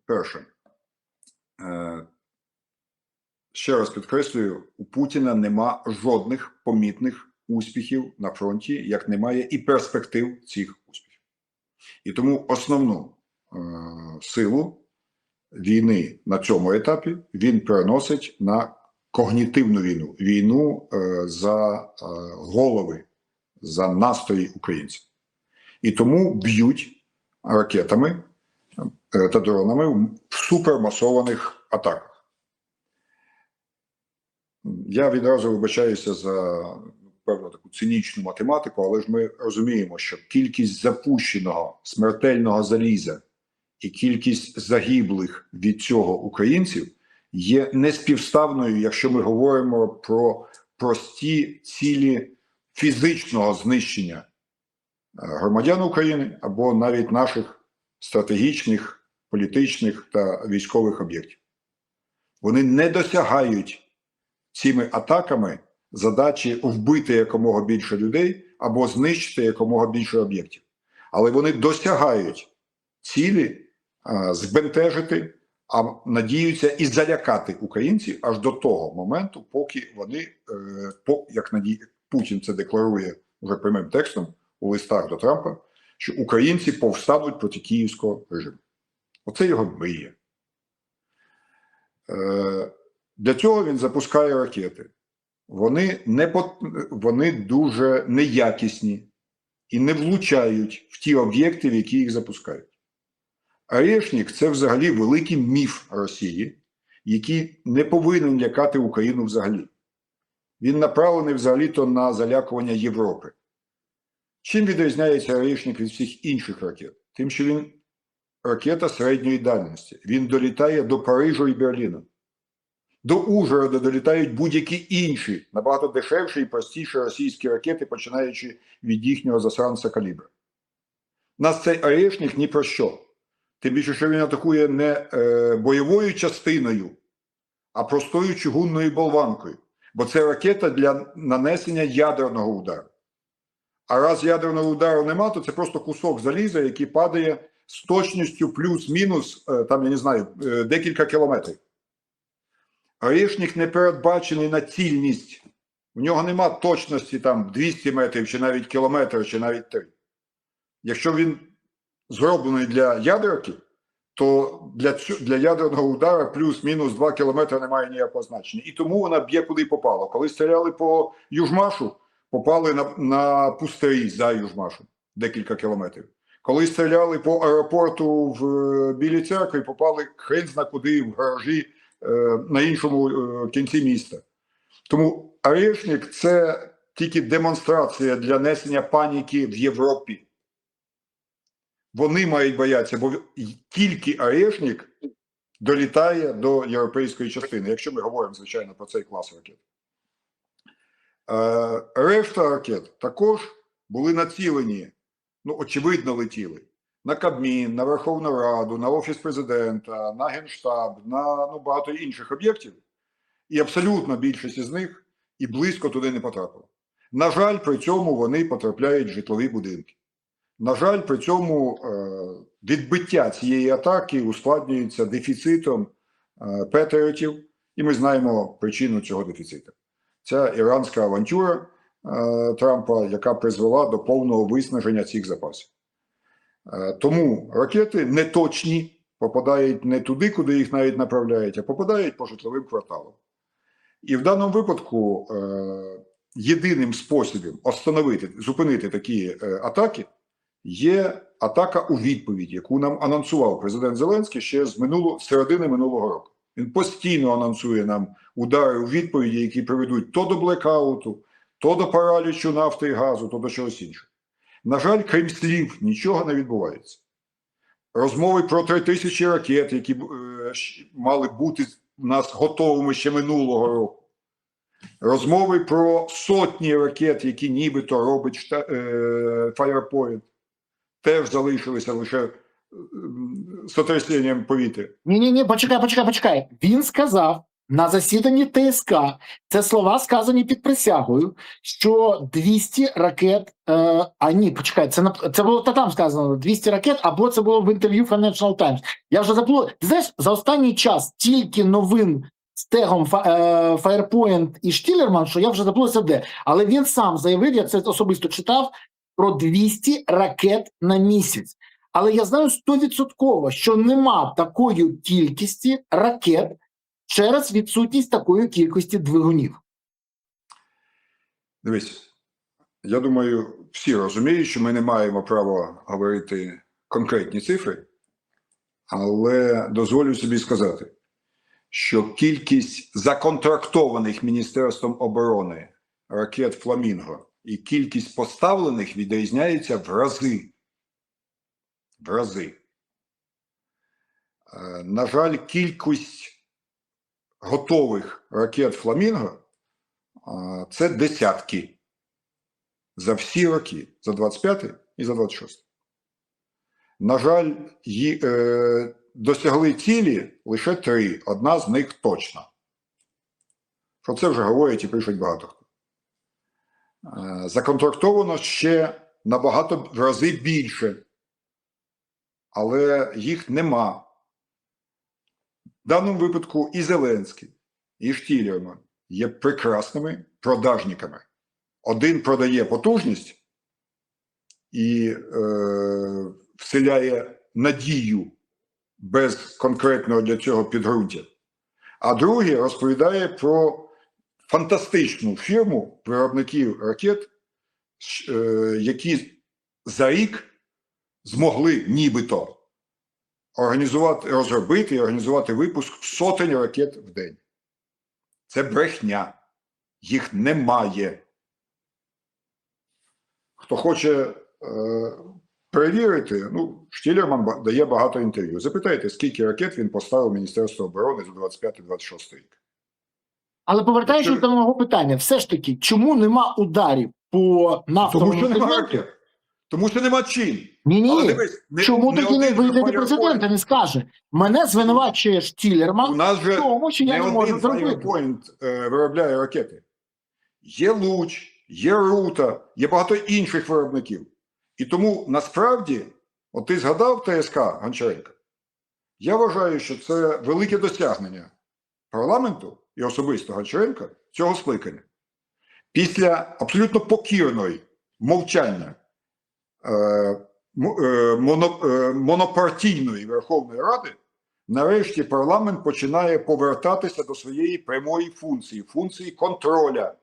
Перше. Ще раз підкреслюю, у Путіна нема жодних помітних успіхів на фронті, як немає і перспектив цих успіхів. І тому основну силу війни на цьому етапі він переносить на когнітивну війну, війну за голови, за настрої українців. І тому б'ють ракетами та дронами в супермасованих атаках. Я відразу вибачаюся за певну таку цинічну математику, але ж ми розуміємо, що кількість запущеного смертельного заліза і кількість загиблих від цього українців є неспівставною, якщо ми говоримо про прості цілі фізичного знищення громадян України або навіть наших стратегічних, політичних та військових об'єктів. Вони не досягають цими атаками задачі вбити якомога більше людей або знищити якомога більше об'єктів. Але вони досягають цілі збентежити, а надіються і залякати українців аж до того моменту, поки вони, як Путін це декларує вже прямим текстом у листах до Трампа, що українці повстануть проти київського режиму. Оце його мрія. Для цього він запускає ракети. Вони дуже неякісні і не влучають в ті об'єкти, в які їх запускають. Орешник – це взагалі великий міф Росії, який не повинен лякати Україну взагалі. Він направлений взагалі-то на залякування Європи. Чим відрізняється Орешник від всіх інших ракет? Тим, що він ракета середньої дальності. Він долітає до Парижу і Берліна. До Ужгорода долітають будь-які інші, набагато дешевші і простіші російські ракети, починаючи від їхнього засранця калібра. Нас цей Орешник ні про що. Тим більше, що він атакує не бойовою частиною, а простою чугунною болванкою. Бо це ракета для нанесення ядерного удару. А раз ядерного удару нема, то це просто кусок заліза, який падає з точністю плюс-мінус, там, я не знаю, декілька кілометрів. Орешник не передбачений на цільність. У нього нема точності там 200 метрів, чи навіть кілометр, чи навіть 3. Якщо він зроблений для ядерки, то для ядерного удара плюс-мінус 2 кілометри немає ніякого значення. І тому вона б'є куди попало. Коли стріляли по Южмашу, попали на пустирі за Южмашем, декілька кілометрів. Коли стріляли по аеропорту в Білій Церкві, попали хрен зна куди, в гаражі на іншому кінці міста. Тому Орешник – це тільки демонстрація для несення паніки в Європі. Вони мають боятися, бо тільки Орешник долітає до європейської частини, якщо ми говоримо, звичайно, про цей клас ракет. Решта ракет також були націлені, очевидно летіли, на Кабмін, на Верховну Раду, на Офіс Президента, на Генштаб, на багато інших об'єктів. І абсолютно більшість із них і близько туди не потрапила. На жаль, при цьому вони потрапляють в житлові будинки. На жаль, при цьому відбиття цієї атаки ускладнюється дефіцитом патріотів, і ми знаємо причину цього дефіциту. Ця іранська авантюра Трампа, яка призвела до повного виснаження цих запасів. Тому ракети неточні, попадають не туди, куди їх навіть направляють, а попадають по житловим кварталам. І в даному випадку єдиним способом зупинити такі атаки є атака у відповідь, яку нам анонсував президент Зеленський ще з середини минулого року. Він постійно анонсує нам удари у відповіді, які приведуть то до блекауту, то до паралічу нафти і газу, то до чогось іншого. На жаль, крім слів, нічого не відбувається. Розмови про 3000 ракет, які мали бути у нас готовими ще минулого року. Розмови про сотні ракет, які нібито робить Firepoint, теж залишилися лише сотрясінням повітря. Ні, почекай. Він сказав, на засіданні ТСК, це слова сказані під присягою, що 200 ракет, почекай, це було там сказано 200 ракет, або це було в інтерв'ю Financial Times. Я вже забув, ти знаєш, за останній час тільки новин з тегом Firepoint і Штілерман, що я вже забувся де. Але він сам заявив, я це особисто читав, про 200 ракет на місяць. Але я знаю 100%, що нема такої кількості ракет через відсутність такої кількості двигунів. Дивись, я думаю, всі розуміють, що ми не маємо права говорити конкретні цифри, але дозволю собі сказати, що кількість законтрактованих Міністерством оборони ракет «Фламінго» і кількість поставлених відрізняється в рази. В рази. На жаль, кількість готових ракет «Фламінго» – це десятки за всі роки, за 25-й і за 26-й. На жаль, досягли цілі лише 3, одна з них точно. Про це вже говорять і пишуть багато хто. Законтрактовано ще набагато в рази більше, але їх нема. В даному випадку і Зеленський, і Штілерман є прекрасними продажниками. Один продає потужність і вселяє надію без конкретного для цього підґрунтя, а другий розповідає про фантастичну фірму виробників ракет, які за рік змогли нібито розробити і організувати випуск сотень ракет в день. Це брехня. Їх немає. Хто хоче перевірити, Штілерман дає багато інтерв'ю. Запитайте, скільки ракет він поставив Міністерство оборони за 25-26 рік. Але повертаючись до мого питання, все ж таки, чому нема ударів по нафтовому Тому що нема сегменту? ракет. Тому що нема чим. Ні. Чому тоді не вийде до президента, не скаже? Мене звинувачує Штілерман в тому, що я не можу зробити. Firepoint виробляє ракети. Є Луч, є Рута, є багато інших виробників. І тому, насправді, от ти згадав ТСК Гончаренка, я вважаю, що це велике досягнення парламенту і особисто Гончаренка цього скликання. Після абсолютно покірної мовчання монопартійної Верховної Ради, нарешті парламент починає повертатися до своєї прямої функції контроля.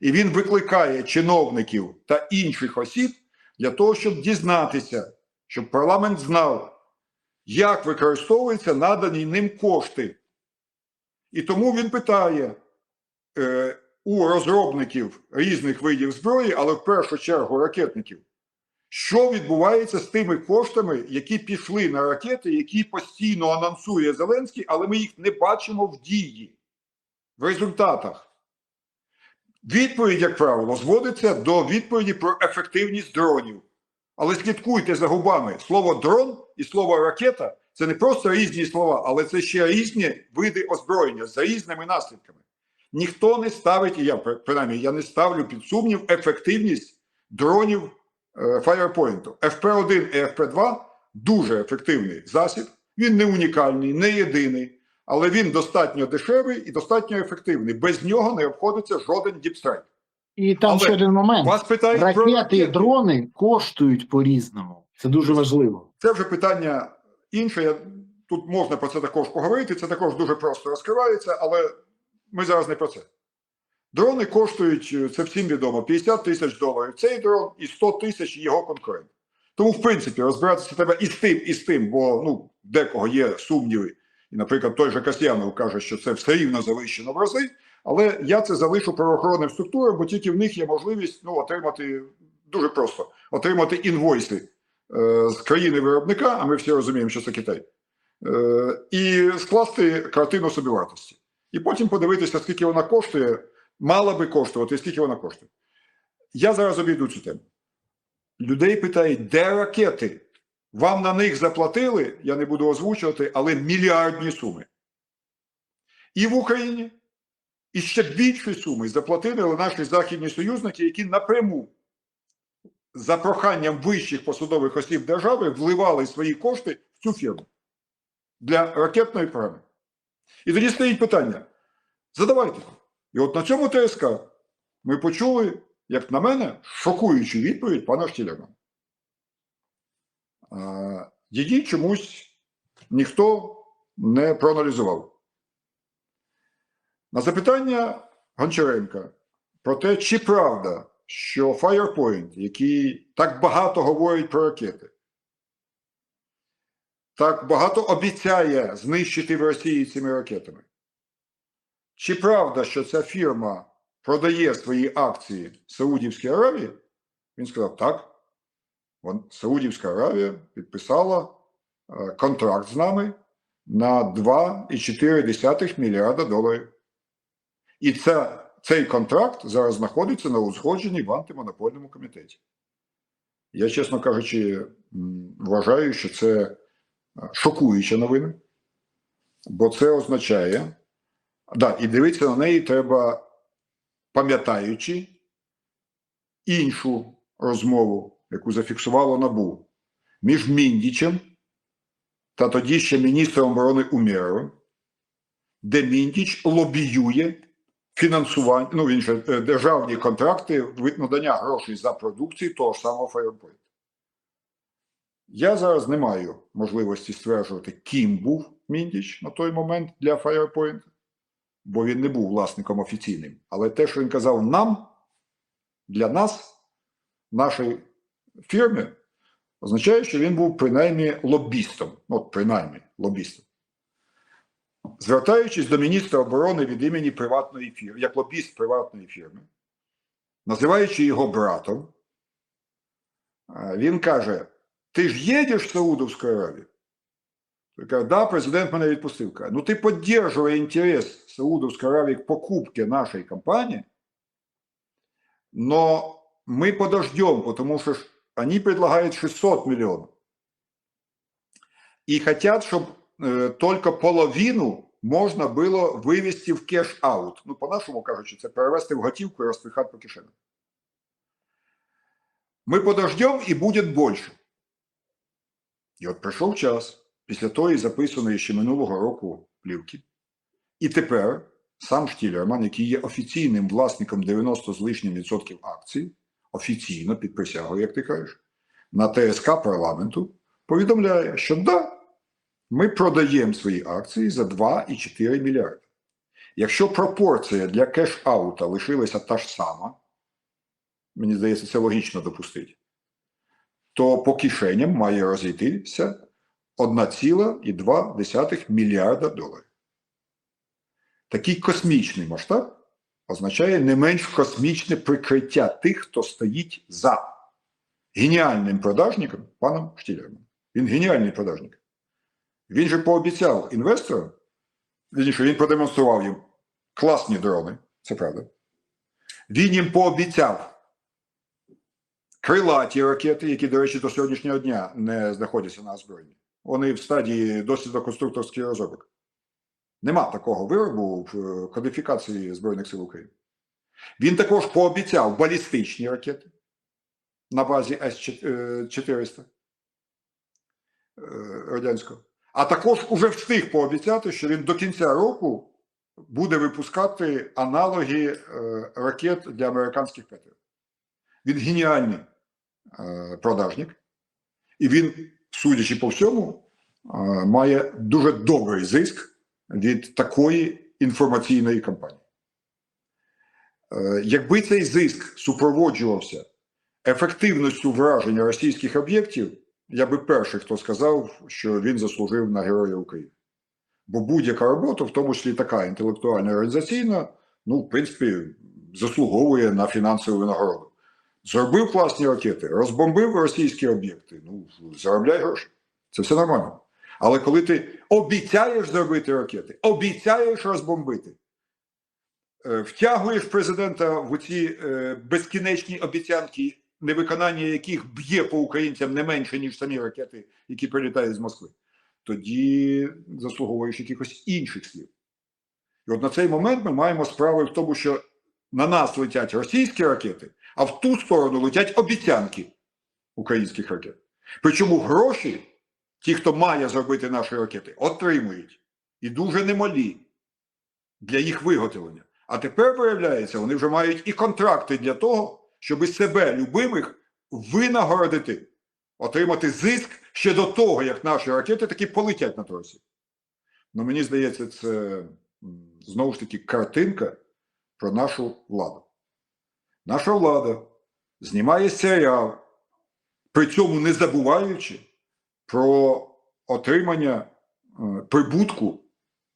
І він викликає чиновників та інших осіб для того, щоб дізнатися, щоб парламент знав, як використовуються надані ним кошти. І тому він питає у розробників різних видів зброї, але в першу чергу ракетників, що відбувається з тими коштами, які пішли на ракети, які постійно анонсує Зеленський, але ми їх не бачимо в дії, в результатах. Відповідь, як правило, зводиться до відповіді про ефективність дронів. Але слідкуйте за губами. Слово «дрон» і слово «ракета» – це не просто різні слова, але це ще різні види озброєння з різними наслідками. Ніхто не ставить, і принаймні, я не ставлю під сумнів ефективність дронів Firepoint. FP1 і FP2 – дуже ефективний засіб. Він не унікальний, не єдиний, але він достатньо дешевий і достатньо ефективний. Без нього не обходиться жоден діпстрайк. І там ще один момент. Ракети і дрони коштують по-різному. Це дуже важливо. Це вже питання інше. Тут можна про це також поговорити. Це також дуже просто розкривається, але ми зараз не про це. Дрони коштують, це всім відомо, $50 000 цей дрон і 100 000 його конкурент. Тому, в принципі, розбиратися треба і з тим, бо декого є сумніви. І, наприклад, той же Касьянов каже, що це все рівно завищено в рази, але я це залишу правоохоронним структурам, бо тільки в них є можливість отримати, дуже просто, отримати інвойси з країни-виробника, а ми всі розуміємо, що це Китай, і скласти картину собівартості. І потім подивитися, скільки вона коштує, мала би коштувати, скільки вона коштує. Я зараз обійду цю тему. Людей питають, де ракети? Вам на них заплатили, я не буду озвучувати, але мільярдні суми. і в Україні. І ще більші суми заплатили наші західні союзники, які напряму за проханням вищих посадових осіб держави вливали свої кошти в цю фірму для ракетної програми. І тоді стоїть питання: задавайте. І от на цьому ТСК ми почули, як на мене, шокуючу відповідь пана Штілермана. Її чомусь ніхто не проаналізував. На запитання Гончаренка про те, чи правда, що Firepoint, який так багато говорить про ракети, так багато обіцяє знищити в Росії цими ракетами, чи правда, що ця фірма продає свої акції Саудівській Аравії, він сказав: так. Саудівська Аравія підписала контракт з нами на $2,4 мільярда. І цей контракт зараз знаходиться на узгодженні в антимонопольному комітеті. Я, чесно кажучи, вважаю, що це шокуюча новина, бо це означає, і дивитися на неї треба, пам'ятаючи іншу розмову, яку зафіксувало НАБУ, між Міндічем та тоді ще міністром оборони Умєровим, де Міндіч лобіює фінансування, державні контракти, надання грошей за продукцію того ж самого Firepoint. Я зараз не маю можливості стверджувати, ким був Міндіч на той момент для Firepoint, бо він не був власником офіційним. Але те, що він казав нам, для нас, нашої фірми, означає, що він був принаймні лобістом. Принаймні лобістом. Звертаючись до міністра оборони від імені приватної фірми, як лобіст приватної фірми, називаючи його братом, він каже: ти ж їдеш в Саудовську Аравію? Він каже: да, президент мене відпустив. Каже: ну ти підтримуєш інтерес Саудовської Аравії к покупке нашей компании, но мы подождем, потому что они предлагают 600 миллионов. И хотят, чтобы только половину можна було вивести в кеш-аут. По-нашому кажучи, це перевести в готівку і розпихати по кишеням. Ми подождем і буде більше. І от прийшов час, після тої записаної ще минулого року плівки, і тепер сам Штілерман, який є офіційним власником 90 з лишнім відсотків акцій, офіційно, під присягою, як ти кажеш, на ТСК парламенту, повідомляє, що да, ми продаємо свої акції за 2,4 мільярда. Якщо пропорція для кеш-аута лишилася та ж сама, мені здається, це логічно допустити, то по кишеням має розійтися $1,2 мільярда. Такий космічний масштаб означає не менш космічне прикриття тих, хто стоїть за геніальним продажником паном Штілерманом. Він геніальний продажник. Він же пообіцяв інвесторам, він продемонстрував їм класні дрони, це правда. Він їм пообіцяв крилаті ракети, які, до речі, до сьогоднішнього дня не знаходяться на озброєнні. Вони в стадії дослідно-конструкторських розробок. Нема такого виробу в кодифікації Збройних сил України. Він також пообіцяв балістичні ракети на базі С-400 радянського. А також уже встиг пообіцяти, що він до кінця року буде випускати аналоги ракет для американських Петріот. Він геніальний продажник. І він, судячи по всьому, має дуже добрий зиск від такої інформаційної кампанії. Якби цей зиск супроводжувався ефективністю враження російських об'єктів, я би перший, хто сказав, що він заслужив на Героя України. Бо будь-яка робота, в тому числі така інтелектуальна і організаційна, в принципі, заслуговує на фінансову винагороду. Зробив класні ракети, розбомбив російські об'єкти, заробляй гроші. Це все нормально. Але коли ти обіцяєш зробити ракети, обіцяєш розбомбити, втягуєш президента в ці безкінечні обіцянки, невиконання яких б'є по українцям не менше, ніж самі ракети, які прилітають з Москви, тоді заслуговуєш якихось інших слів. І от на цей момент ми маємо справи в тому, що на нас летять російські ракети, а в ту сторону летять обіцянки українських ракет. Причому гроші, ті, хто має зробити наші ракети, отримують. І дуже немалі для їх виготовлення. А тепер, виявляється, вони вже мають і контракти для того, щоб себе, любимих, винагородити, отримати зиск ще до того, як наші ракети таки полетять над Росією. Ну, мені здається, це знову ж таки картинка про нашу владу. Наша влада знімає серіал, при цьому не забуваючи про отримання прибутку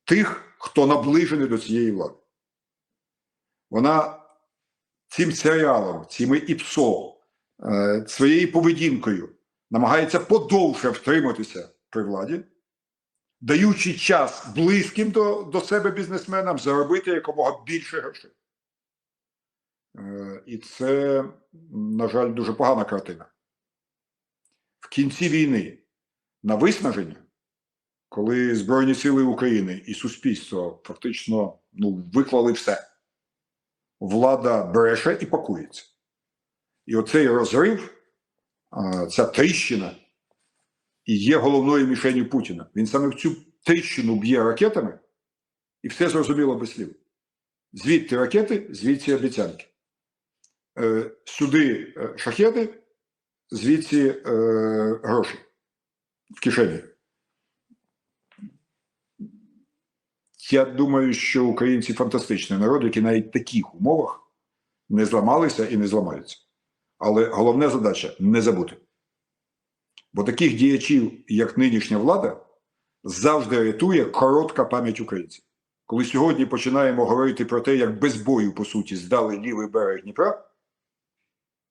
тих, хто наближений до цієї влади. Вона цим серіалом, цими ІПСО, своєю поведінкою намагається подовше втриматися при владі, даючи час близьким до себе бізнесменам заробити якомога більше грошей. І це, на жаль, дуже погана картина. В кінці війни на виснаження, коли Збройні Сили України і суспільство фактично виклали все, влада бреше і пакується. І оцей розрив, ця тріщина, і є головною мішенью Путіна. Він саме в цю тріщину б'є ракетами, і все зрозуміло без слів. Звідти ракети, звідси обіцянки. Сюди шахеди, звідси гроші в кишені. Я думаю, що українці фантастичний народ, які навіть в таких умовах не зламалися і не зламаються. Але головна задача – не забути. Бо таких діячів, як нинішня влада, завжди рятує коротка пам'ять українців. Коли сьогодні починаємо говорити про те, як без бою, по суті, здали лівий берег Дніпра,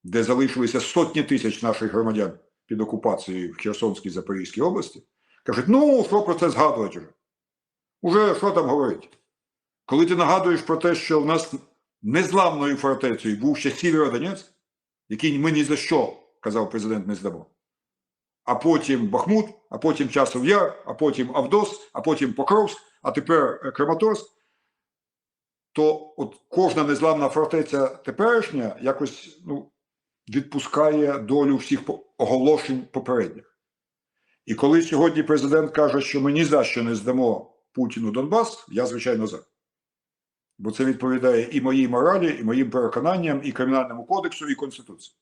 де залишилися сотні тисяч наших громадян під окупацією в Херсонській, Запорізькій області, кажуть, ну, що про це згадувати вже? Уже що там говорити? Коли ти нагадуєш про те, що в нас незламною фортецею був ще Сєвєродонецьк, який ми ні за що, казав президент, не здамо, а потім Бахмут, а потім Часов Яр, а потім Авдос, а потім Покровськ, а тепер Краматорськ, то от кожна незламна фортеця теперішня якось відпускає долю всіх оголошень попередніх. І коли сьогодні президент каже, що ми ні за що не здамо Путіну Донбас, я, звичайно, за. Бо це відповідає і моїй моралі, і моїм переконанням, і Кримінальному кодексу, і Конституції.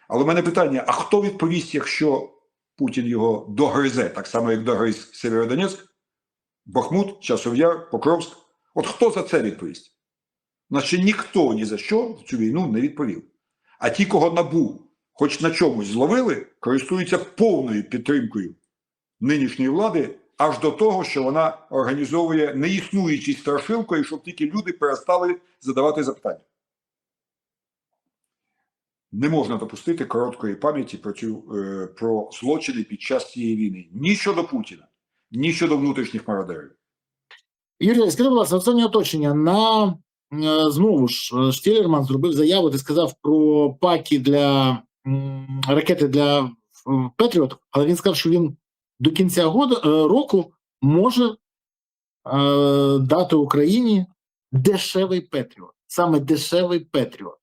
Але в мене питання, а хто відповість, якщо Путін його догризе, так само, як догриз Сєвєродонецьк, Бахмут, Часов Яр, Покровськ? От хто за це відповість? Значить, ніхто ні за що в цю війну не відповів. А ті, кого НАБУ хоч на чомусь зловили, користуються повною підтримкою нинішньої влади, аж до того, що вона організовує неіснуючі страшилкою, щоб тільки люди перестали задавати запитання. Не можна допустити короткої пам'яті про злочини під час цієї війни. Ні щодо Путіна, ні щодо внутрішніх мародерів. Юрій, скажи, будь ласка, останнє оточення. Знову ж, Штілерман зробив заяву, де сказав про паки для ракети для Петріот, але він сказав, що він до кінця року може дати Україні дешевий Петріот. Саме дешевий Петріот.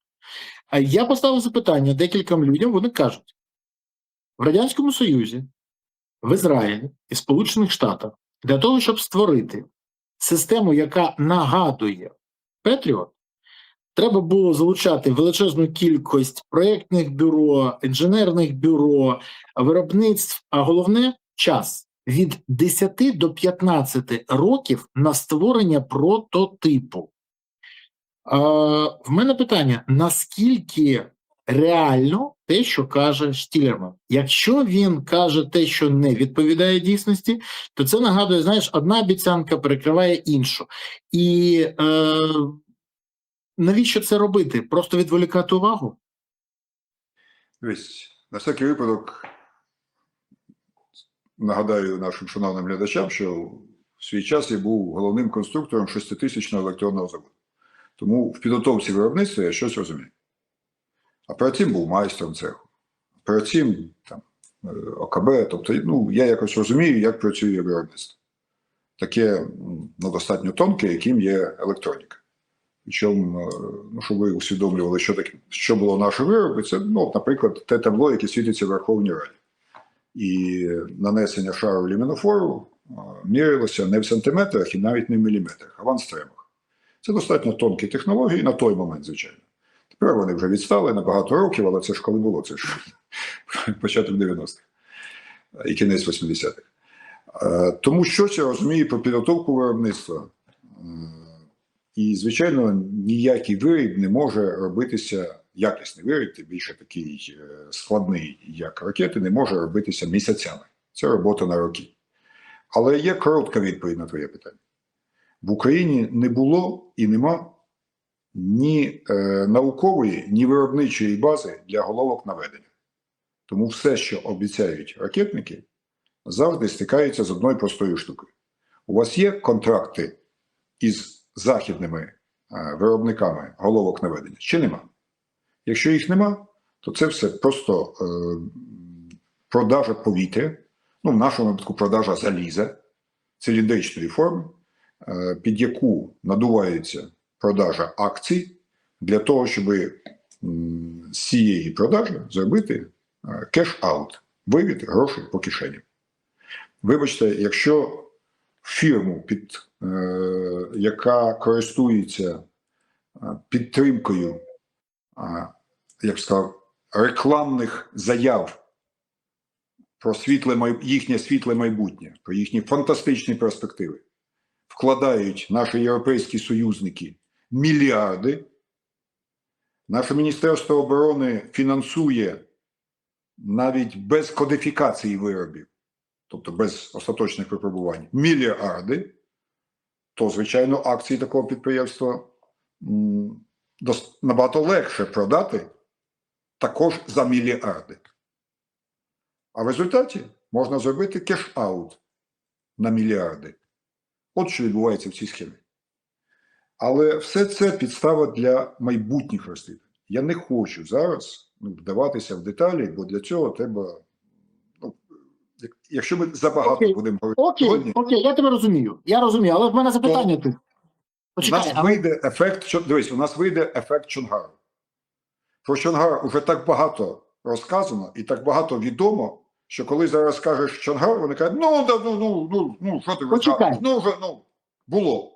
А я поставив запитання декільком людям, вони кажуть, в Радянському Союзі, в Ізраїлі і Сполучених Штатах для того, щоб створити систему, яка нагадує Петріот, треба було залучати величезну кількість проєктних бюро, інженерних бюро, виробництв, а головне – час. Від 10 до 15 років на створення прототипу. В мене питання, наскільки реально те, що каже Штілерман? Якщо він каже те, що не відповідає дійсності, то це нагадує, знаєш, одна обіцянка перекриває іншу. І навіщо це робити? Просто відволікати увагу? Дивись, на всякий випадок нагадаю нашим шановним глядачам, що в свій час я був головним конструктором 6-тисячного електронного заводу. Тому в підготовці виробництва я щось розумію. А перед цим був майстром цеху. Перед цим ОКБ. Тобто, я якось розумію, як працює виробництво. Таке достатньо тонке, яким є електроніка. Причому, щоб ви усвідомлювали, що було наші вироби, це, наприклад, те табло, яке світиться в Верховній Раді. І нанесення шару люмінофору мірялося не в сантиметрах і навіть не в міліметрах, а в ангстремах. Це достатньо тонкі технології на той момент, звичайно. Тепер вони вже відстали на багато років, але це ж коли було, це ж початок 90-х і кінець 80-х. Тому що це розуміє про підготовку виробництва. І, звичайно, ніякий виріб не може робитися, якісний виріб, тим більше такий складний, як ракети, не може робитися місяцями. Це робота на роки. Але є коротка відповідь на твоє питання. В Україні не було і нема ні наукової, ні виробничої бази для головок наведення. Тому все, що обіцяють ракетники, завжди стикається з одною простою штукою. У вас є контракти із західними виробниками головок наведення? Чи нема? Якщо їх нема, то це все просто продажа повітря, в нашому випадку продажа заліза циліндричної форми, під яку надувається продажа акцій для того, щоб з цієї продажі зробити кеш-аут, вивід грошей по кишені. Вибачте, якщо фірму, яка користується підтримкою, як сказав, рекламних заяв про їхнє світле майбутнє, про їхні фантастичні перспективи, вкладають наші європейські союзники мільярди, наше Міністерство оборони фінансує навіть без кодифікації виробів, тобто без остаточних випробувань, мільярди, то, звичайно, акції такого підприємства набагато легше продати також за мільярди. А в результаті можна зробити кеш-аут на мільярди. От що відбувається в цій схемі. Але все це підстава для майбутніх розслідувань. Я не хочу зараз вдаватися в деталі, бо для цього треба... Якщо ми забагато будемо говорити сьогодні... Окей, я тебе розумію. Я розумію, але в мене запитання тут. Почекай, у нас вийде ефект Чонгару. Про Чонгар вже так багато розказано і так багато відомо, що коли зараз скажеш Чонгар, вони кажуть, що ти розказуєш? Було.